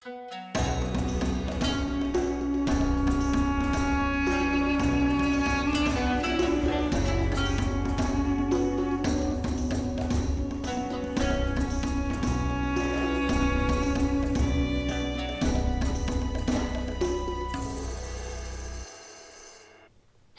Hey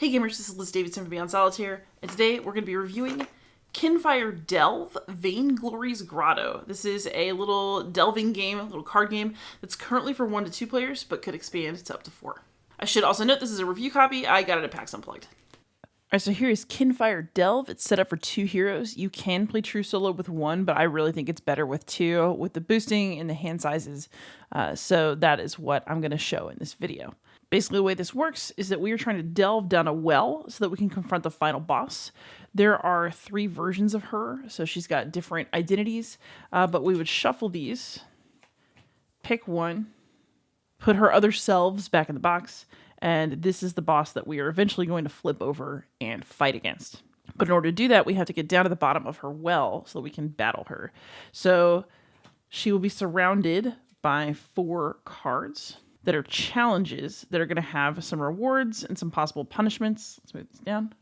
gamers, this is Liz Davidson from Beyond Solitaire, and today we're going to be reviewing Kinfire Delve Vainglory's Grotto. This is a little delving game, a little card game that's currently for 1 to 2 players, but could expand to up to 4. I should also note this is a review copy. I got it at PAX Unplugged. Alright, so here is Kinfire Delve. It's set up for 2 heroes. You can play true solo with 1, but I really think it's better with 2, with the boosting and the hand sizes. So that is what I'm going to show in this video. Basically, the way this works is that we are trying to delve down a well so that we can confront the final boss. There are 3 versions of her, so she's got different identities, but we would shuffle these, pick one, put her other selves back in the box, and this is the boss that we are eventually going to flip over and fight against. But in order to do that, we have to get down to the bottom of her well so that we can battle her. So she will be surrounded by 4 cards that are challenges that are going to have some rewards and some possible punishments. Let's move this down.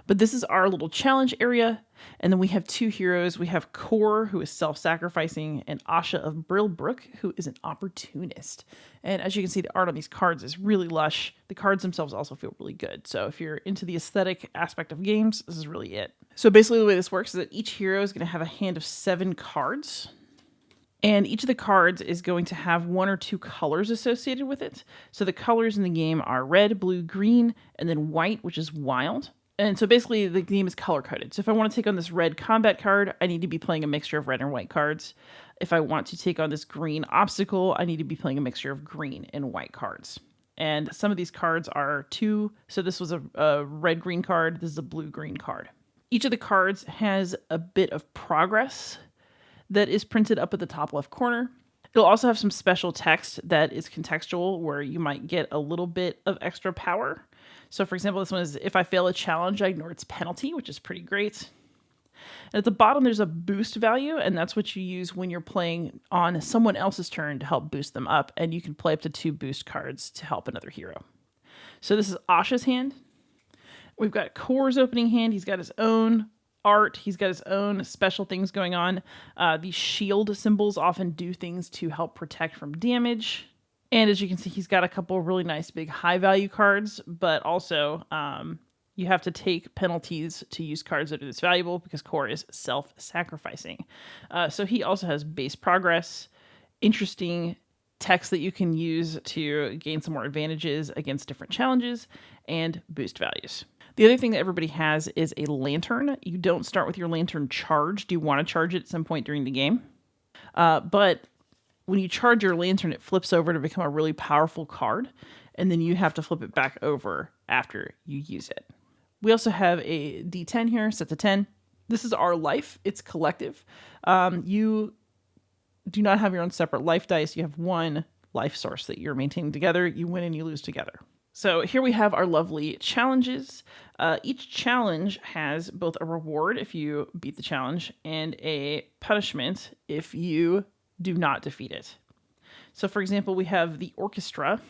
But this is our little challenge area. And then we have 2 heroes. We have Core, who is self-sacrificing, and Asha of Brillbrook, who is an opportunist. And as you can see, the art on these cards is really lush. The cards themselves also feel really good. So if you're into the aesthetic aspect of games, this is really it. So basically the way this works is that each hero is going to have a hand of 7 cards. And each of the cards is going to have 1 or 2 colors associated with it. So the colors in the game are red, blue, green, and then white, which is wild. And so basically the game is color-coded. So if I want to take on this red combat card, I need to be playing a mixture of red and white cards. If I want to take on this green obstacle, I need to be playing a mixture of green and white cards. And some of these cards are 2. So this was a red-green card. This is a blue-green card. Each of the cards has a bit of progress that is printed up at the top left corner. It'll also have some special text that is contextual where you might get a little bit of extra power. So for example, this one is, if I fail a challenge, I ignore its penalty, which is pretty great. And at the bottom, there's a boost value, and that's what you use when you're playing on someone else's turn to help boost them up. And you can play up to 2 boost cards to help another hero. So this is Asha's hand. We've got Core's opening hand. He's got his own art. He's got his own special things going on. These shield symbols often do things to help protect from damage. And as you can see, he's got a couple really nice big high value cards, but also you have to take penalties to use cards that are this valuable because Core is self-sacrificing. So he also has base progress, interesting text that you can use to gain some more advantages against different challenges, and boost values. The other thing that everybody has is a lantern. You don't start with your lantern charged. You want to charge it at some point during the game. But when you charge your lantern, it flips over to become a really powerful card. And then you have to flip it back over after you use it. We also have a D10 here, set to 10. This is our life. It's collective. You do not have your own separate life dice. You have 1 life source that you're maintaining together. You win and you lose together. So here we have our lovely challenges. Each challenge has both a reward if you beat the challenge and a punishment if you do not defeat it. So for example, we have the orchestra.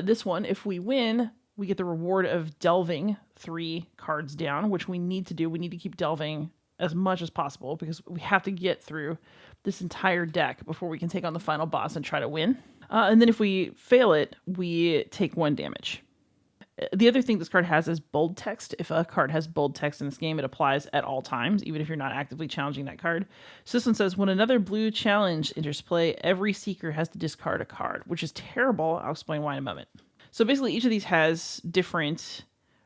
This one, if we win, we get the reward of delving 3 cards down, which we need to do. We need to keep delving as much as possible because we have to get through this entire deck before we can take on the final boss and try to win. And then if we fail it, we take 1 damage. The other thing this card has is bold text. If a card has bold text in this game, it applies at all times, even if you're not actively challenging that card. So this one says, when another blue challenge enters play, every seeker has to discard a card, which is terrible. I'll explain why in a moment. So basically, each of these has different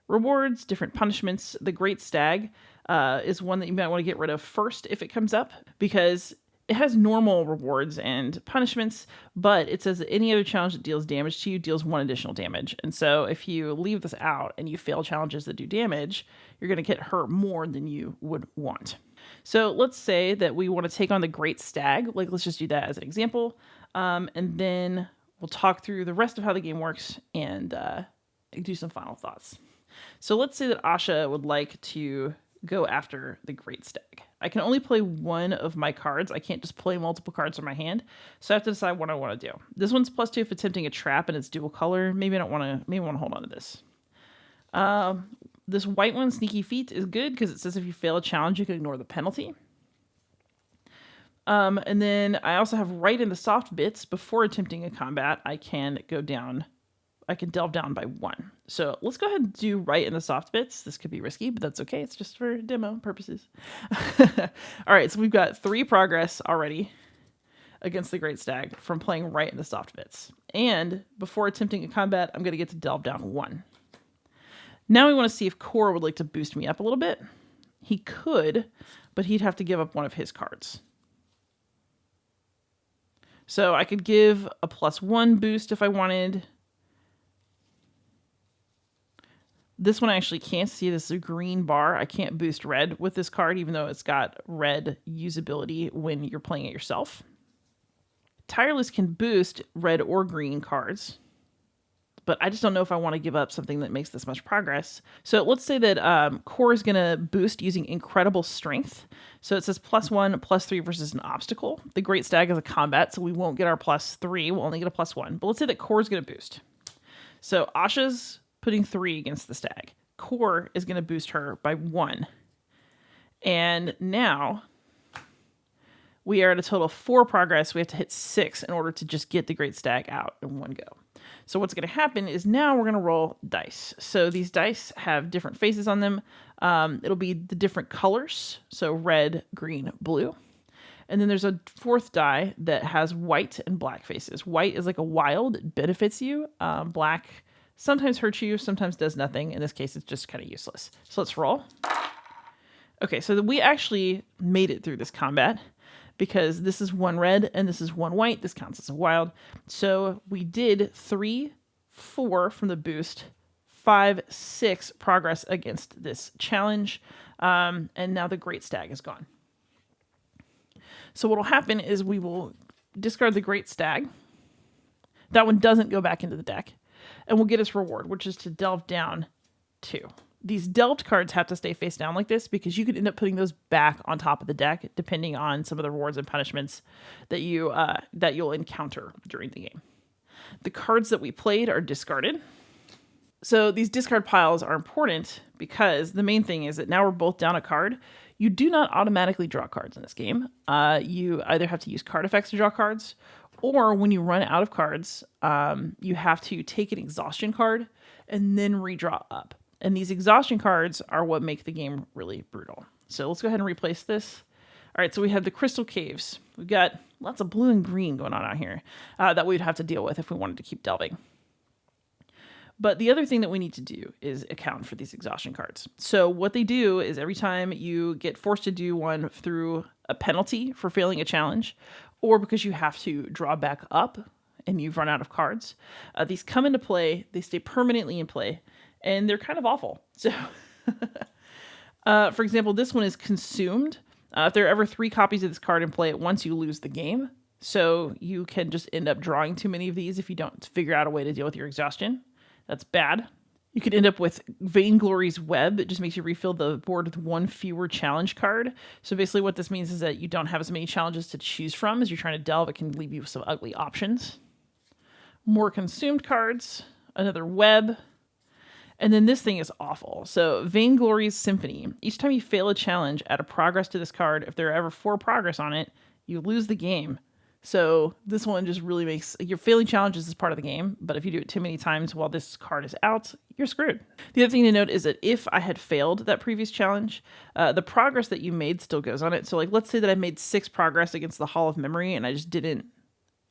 rewards, different punishments. The Great Stag is one that you might want to get rid of first if it comes up, because it has normal rewards and punishments, but it says that any other challenge that deals damage to you deals 1 additional damage. And so if you leave this out and you fail challenges that do damage, you're going to get hurt more than you would want. So let's say that we want to take on the Great Stag. Like, let's just do that as an example. And then we'll talk through the rest of how the game works and do some final thoughts. So let's say that Asha would like to go after the Great Stag. I can only play one of my cards. I can't just play multiple cards from my hand. So I have to decide what I want to do. This one's +2 if attempting a trap and it's dual color. Maybe I want to hold on to this. This white one, Sneaky Feet, is good because it says if you fail a challenge, you can ignore the penalty. And then I also have right in the soft bits. Before attempting a combat, I can go down. I can delve down by 1. So let's go ahead and do right in the soft bits. This could be risky, but that's okay. It's just for demo purposes. All right, so we've got 3 progress already against the Great Stag from playing right in the soft bits. And before attempting a combat, I'm going to get to delve down 1. Now we want to see if Core would like to boost me up a little bit. He could, but he'd have to give up one of his cards. So I could give a +1 boost if I wanted. This one I actually can't see. This is a green bar. I can't boost red with this card, even though it's got red usability when you're playing it yourself. Tireless can boost red or green cards, but I just don't know if I want to give up something that makes this much progress. So let's say that Core is going to boost using Incredible Strength. So it says +1, +3 versus an obstacle. The Great Stag is a combat, so we won't get our +3. We'll only get a +1. But let's say that Core is going to boost. So Asha's putting 3 against the Stag. Core is going to boost her by 1. And now we are at a total of 4 progress. We have to hit 6 in order to just get the Great Stag out in one go. So what's going to happen is now we're going to roll dice. So these dice have different faces on them. It'll be the different colors. So red, green, blue. And then there's a 4th die that has white and black faces. White is like a wild. It benefits you. Black sometimes hurts you, sometimes does nothing. In this case, it's just kind of useless. So let's roll. Okay, so we actually made it through this combat because this is 1 red and this is 1 white. This counts as a wild. So we did 3, 4 from the boost, 5, 6 progress against this challenge. And now the Great Stag is gone. So what will happen is we will discard the Great Stag. That one doesn't go back into the deck. And we'll get its reward, which is to delve down 2. These delved cards have to stay face down like this because you could end up putting those back on top of the deck depending on some of the rewards and punishments that you'll encounter during the game. The cards that we played are discarded. So these discard piles are important because the main thing is that now we're both down a card. You do not automatically draw cards in this game. You either have to use card effects to draw cards, or when you run out of cards, you have to take an exhaustion card and then redraw up. And these exhaustion cards are what make the game really brutal. So let's go ahead and replace this. All right, so we have the Crystal Caves. We've got lots of blue and green going on out here that we'd have to deal with if we wanted to keep delving. But the other thing that we need to do is account for these exhaustion cards. So what they do is every time you get forced to do one through a penalty for failing a challenge, or because you have to draw back up and you've run out of cards, these come into play, they stay permanently in play, and they're kind of awful. So, for example, this one is consumed. If there are ever 3 copies of this card in play at once, you lose the game. So you can just end up drawing too many of these if you don't figure out a way to deal with your exhaustion. That's bad. You could end up with Vainglory's Web. It just makes you refill the board with 1 fewer challenge card. So basically what this means is that you don't have as many challenges to choose from as you're trying to delve. It can leave you with some ugly options. More consumed cards. Another web. And then this thing is awful. So Vainglory's Symphony. Each time you fail a challenge, add a progress to this card. If there are ever 4 progress on it, you lose the game. So this one just really makes your failing challenges is part of the game, but if you do it too many times while this card is out, you're screwed. The other thing to note is that if I had failed that previous challenge, the progress that you made still goes on it. So like, let's say that I made 6 progress against the Hall of Memory and I just didn't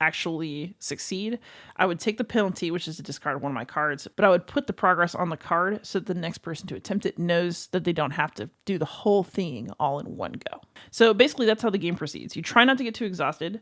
actually succeed. I would take the penalty, which is to discard one of my cards, but I would put the progress on the card so that the next person to attempt it knows that they don't have to do the whole thing all in one go. So basically that's how the game proceeds. You try not to get too exhausted.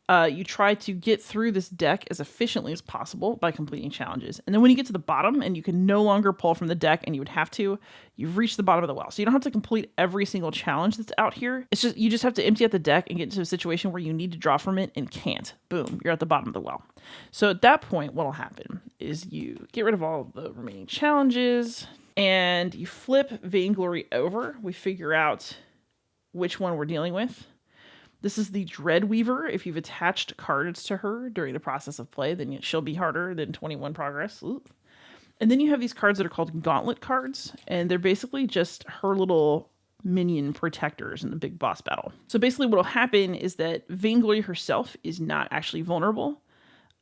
You try to get through this deck as efficiently as possible by completing challenges. And then when you get to the bottom and you can no longer pull from the deck and you would have to, you've reached the bottom of the well. So you don't have to complete every single challenge that's out here. It's just, you just have to empty out the deck and get into a situation where you need to draw from it and can't. Boom, you're at the bottom of the well. So at that point, what'll happen is you get rid of all the remaining challenges and you flip Vainglory over. We figure out which one we're dealing with. This is the Dreadweaver. If you've attached cards to her during the process of play, then she'll be harder than 21 progress. Ooh. And then you have these cards that are called Gauntlet cards, and they're basically just her little minion protectors in the big boss battle. So basically what will happen is that Vainglory herself is not actually vulnerable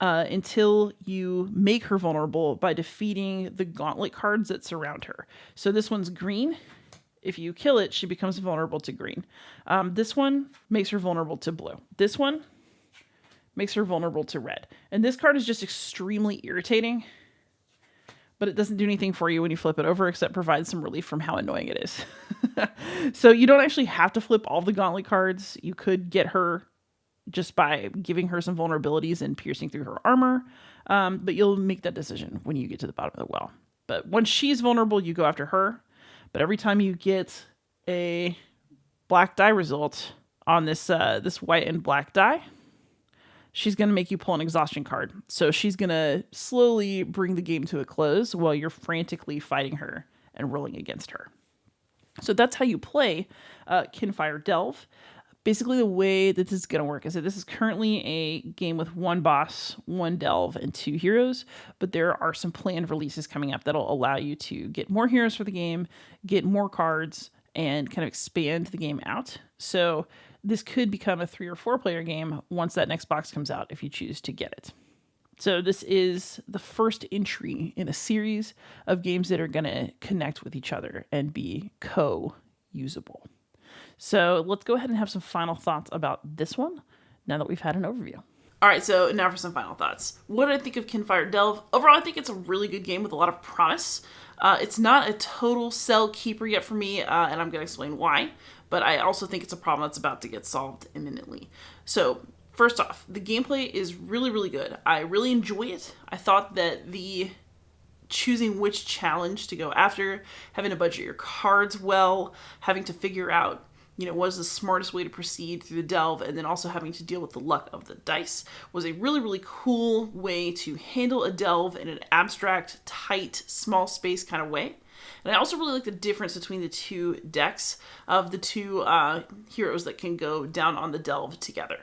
until you make her vulnerable by defeating the Gauntlet cards that surround her. So this one's green. If you kill it, she becomes vulnerable to green. This one makes her vulnerable to blue. This one makes her vulnerable to red. And this card is just extremely irritating, but it doesn't do anything for you when you flip it over except provide some relief from how annoying it is. So you don't actually have to flip all the Gauntlet cards. You could get her just by giving her some vulnerabilities and piercing through her armor, but you'll make that decision when you get to the bottom of the well. But once she's vulnerable, you go after her. But every time you get a black die result on this white and black die, she's going to make you pull an exhaustion card. So she's going to slowly bring the game to a close while you're frantically fighting her and rolling against her. So that's how you play Kinfire Delve. Basically, the way that this is going to work is that this is currently a game with one boss, one delve, and 2 heroes, but there are some planned releases coming up that'll allow you to get more heroes for the game, get more cards, and kind of expand the game out. So this could become a 3 or 4 player game once that next box comes out if you choose to get it. So this is the first entry in a series of games that are going to connect with each other and be co-usable. So let's go ahead and have some final thoughts about this one now that we've had an overview. All right, so now for some final thoughts. What did I think of Kinfire Delve? Overall, I think it's a really good game with a lot of promise. It's not a total sell keeper yet for me, and I'm going to explain why. But I also think it's a problem that's about to get solved imminently. So first off, the gameplay is really, really good. I really enjoy it. I thought that the choosing which challenge to go after, having to budget your cards well, having to figure out what is the smartest way to proceed through the delve, and then also having to deal with the luck of the dice was a really, really cool way to handle a delve in an abstract, tight, small space kind of way. And I also really like the difference between the 2 decks of the 2 heroes that can go down on the delve together.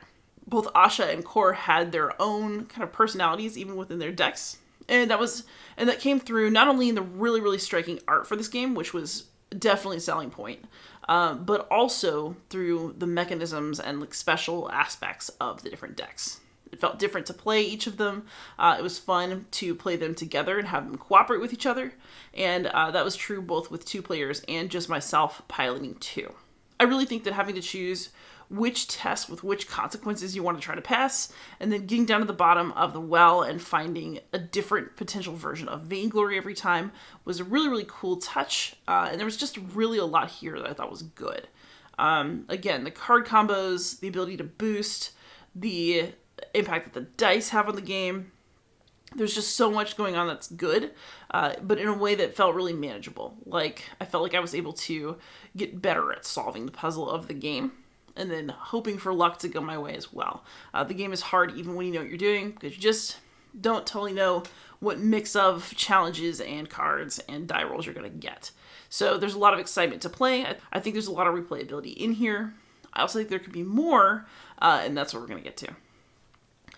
Both Asha and Kor had their own kind of personalities even within their decks. And that came through not only in the really, really striking art for this game, which was definitely a selling point, but also through the mechanisms and special aspects of the different decks. It felt different to play each of them. It was fun to play them together and have them cooperate with each other. And that was true both with 2 players and just myself piloting 2. I really think that having to choose which test with which consequences you want to try to pass, and then getting down to the bottom of the well and finding a different potential version of Vainglory every time was a really, really cool touch. And there was just really a lot here that I thought was good. Again, the card combos, the ability to boost, the impact that the dice have on the game. There's just so much going on that's good, but in a way that felt really manageable. Like, I felt like I was able to get better at solving the puzzle of the game, and then hoping for luck to go my way as well. The game is hard even when you know what you're doing, because you just don't totally know what mix of challenges and cards and die rolls you're going to get. So there's a lot of excitement to play. I think there's a lot of replayability in here. I also think there could be more, and that's what we're going to get to.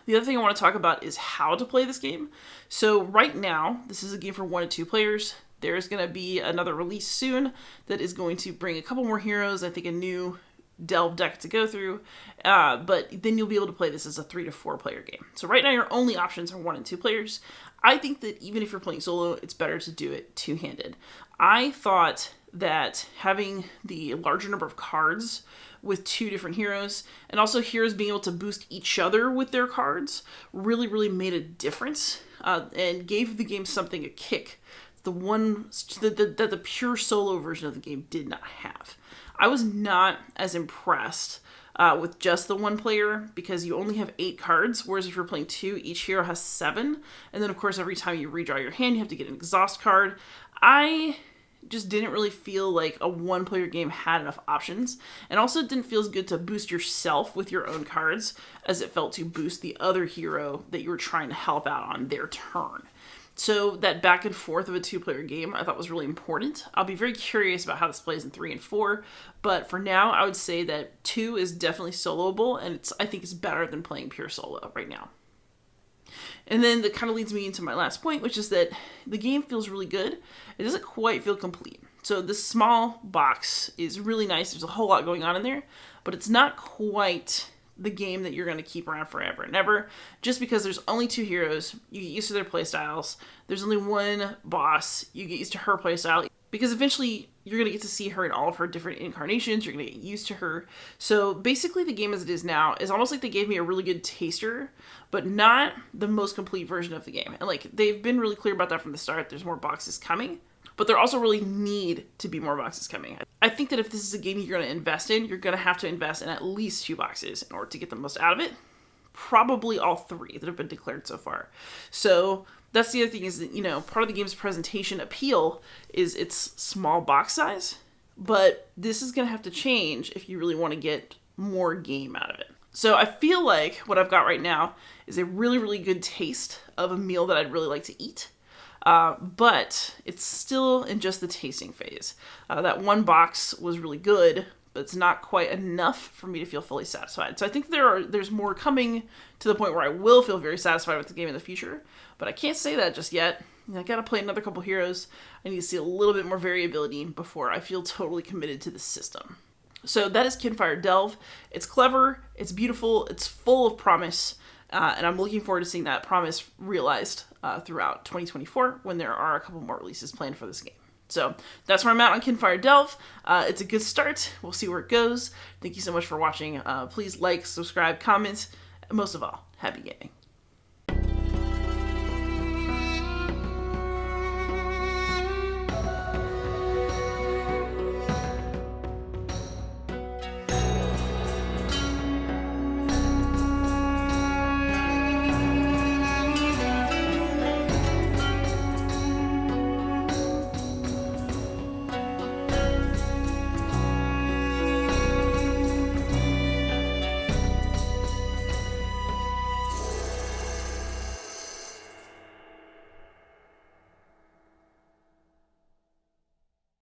The other thing I want to talk about is how to play this game. So right now, this is a game for 1 to 2 players. There's going to be another release soon that is going to bring a couple more heroes, I think a new delve deck to go through, but then you'll be able to play this as a 3 to 4 player game. So right now your only options are 1 and 2 players. I think that even if you're playing solo, it's better to do it 2-handed. I thought that having the larger number of cards with 2 different heroes, and also heroes being able to boost each other with their cards, really, really made a difference, and gave the game something a kick that the pure solo version of the game did not have. I was not as impressed with just the 1 player, because you only have 8 cards, whereas if you're playing 2, each hero has 7. And then, of course, every time you redraw your hand, you have to get an exhaust card. I just didn't really feel like a 1-player game had enough options, and also it didn't feel as good to boost yourself with your own cards as it felt to boost the other hero that you were trying to help out on their turn. So that back and forth of a two-player game I thought was really important. I'll be very curious about how this plays in 3 and 4, but for now I would say that 2 is definitely soloable, and I think it's better than playing pure solo right now. And then that kind of leads me into my last point, which is that the game feels really good. It doesn't quite feel complete. So this small box is really nice. There's a whole lot going on in there, but it's not quite the game that you're going to keep around forever and ever, just because there's only 2 heroes. You get used to their playstyles. There's only one boss. You get used to her playstyle, because eventually you're going to get to see her in all of her different incarnations. You're going to get used to her. So basically the game as it is now is almost like they gave me a really good taster, but not the most complete version of the game. And like, they've been really clear about that from the start. There's more boxes coming, but there also really need to be more boxes coming. I think that if this is a game you're going to invest in, you're going to have to invest in at least 2 boxes in order to get the most out of it. Probably all 3 that have been declared so far. So that's the other thing, is that, you know, part of the game's presentation appeal is its small box size, but this is going to have to change if you really want to get more game out of it. So I feel like what I've got right now is a really, really good taste of a meal that I'd really like to eat. But it's still in just the tasting phase. That one box was really good, but it's not quite enough for me to feel fully satisfied. So I think there's more coming to the point where I will feel very satisfied with the game in the future, but I can't say that just yet. I gotta play another couple heroes. I need to see a little bit more variability before I feel totally committed to the system. So that is Kinfire Delve. It's clever, it's beautiful, it's full of promise, and I'm looking forward to seeing that promise realized throughout 2024 when there are a couple more releases planned for this game. So that's where I'm at on Kinfire Delve. It's a good start. We'll see where it goes. Thank you so much for watching. Please like, subscribe, comment, and most of all, happy gaming.